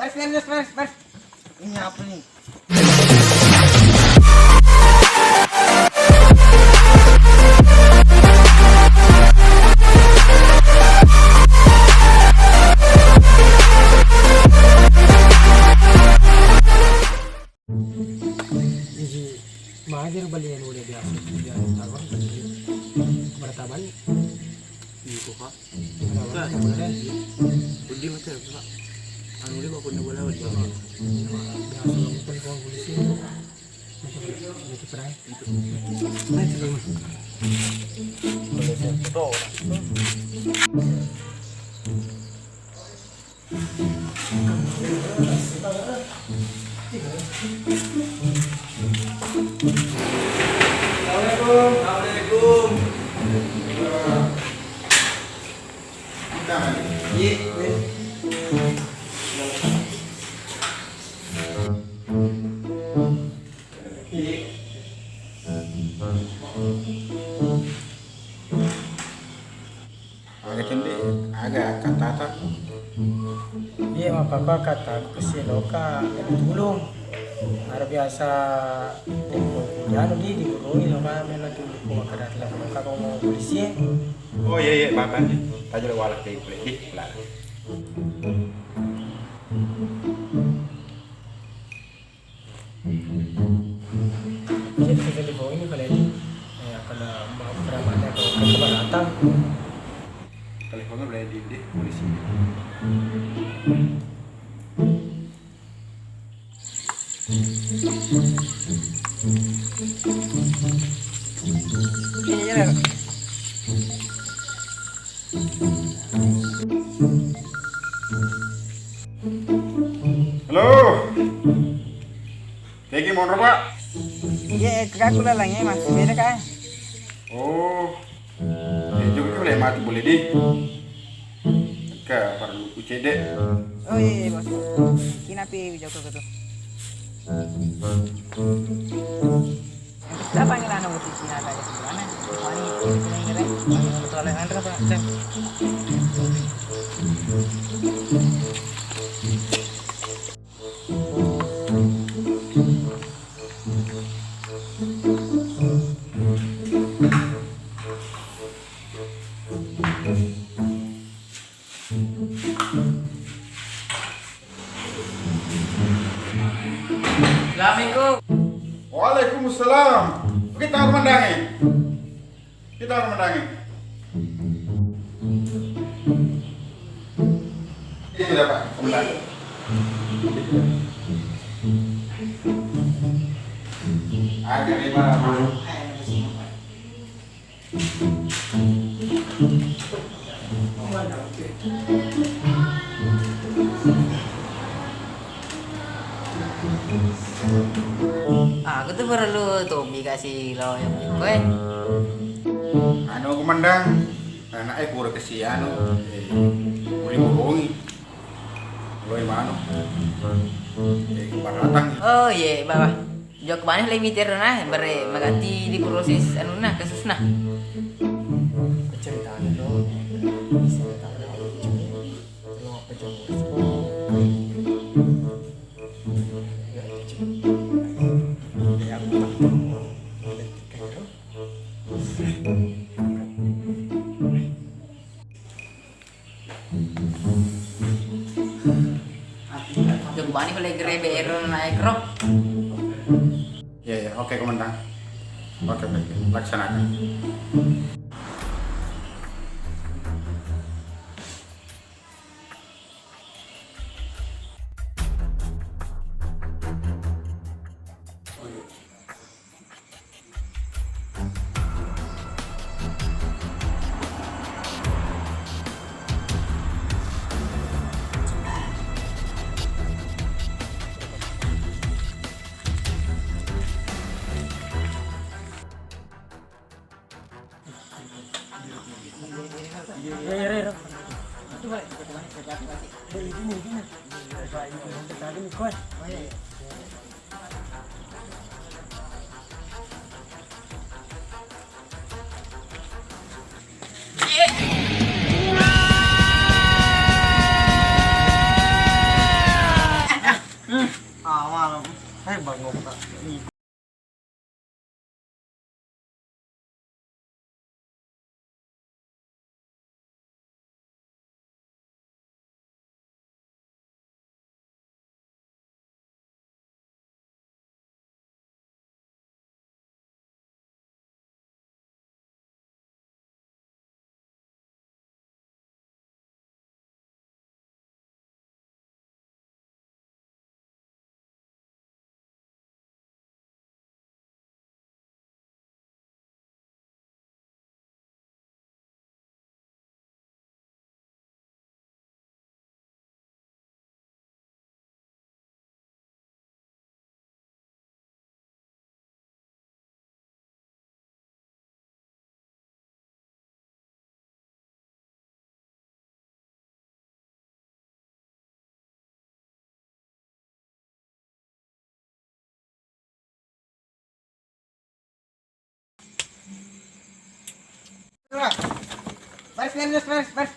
Baris. Ini apa nih? Mahajar balian udah biasa dia tabang bertaban Iko kak. ada kemudian Udi macam apa? Anu dia bawa punya bola biasa ngumpul ke polisi macam itu perang itu nah terima Assalamualaikum. Agak kata dia mah papa kata ke loka tulung ada biasa anu di gurui loka mena tu ko kada lah loka ko mau polisi oh iya bapak nih aja walak kayak boleh di pelan jadi kita di bawah ini kalau ini kalau mau peramana ke keberatan teleponnya boleh di polisi halo Tegi mau pak Iya, aku lah langnya mas, beda kan? oh juga boleh mati boleh di ke perlu UCD Oh iya bos, kinapi jauh ke tu. Kita panggil anak buat sini ada di mana? Wani, ini keren. Betul yang Andra pak, cem. Assalamualaikum. Waalaikumsalam. Kita harus mendangi. Ini dapat komentar. Agak 50. Aku tuh perlu Tommy kasih lo yang gue. Anu komandan, anaknya kurang kasih anu, boleh bohongi. Lo yang mana? Kebaratan. Oh iya, bawah. Jok mana limiter nah, bere maganti di proses anu nah kasus nah. cerita dong cerita lo apa Jok mana boleh grebe error naik rok. Ya, oke komandan. Oke, laksanakan. Awal. Bangok tak. Baris.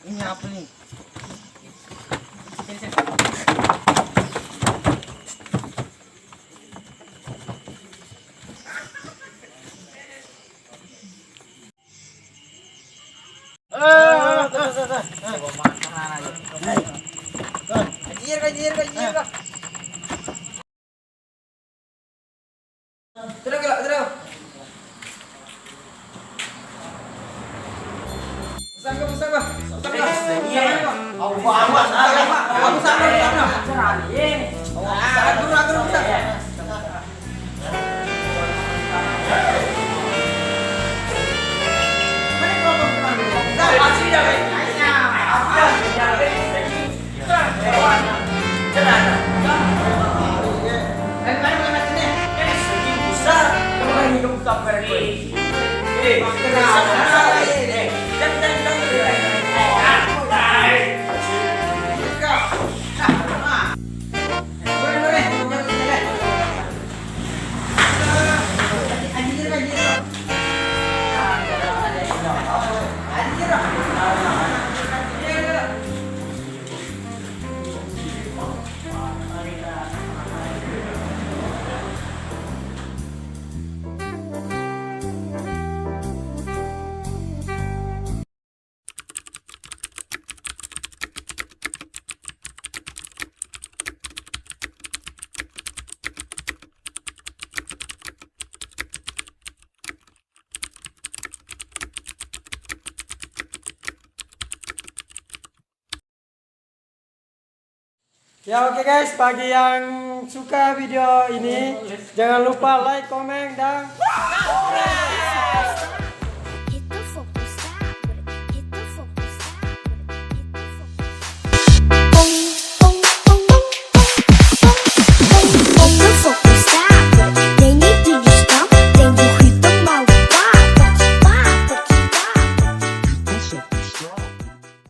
Ini apa nih? Sini. Anjir. Terus. Usanga. Ya oke guys, bagi yang suka video ini jangan lupa like, komen dan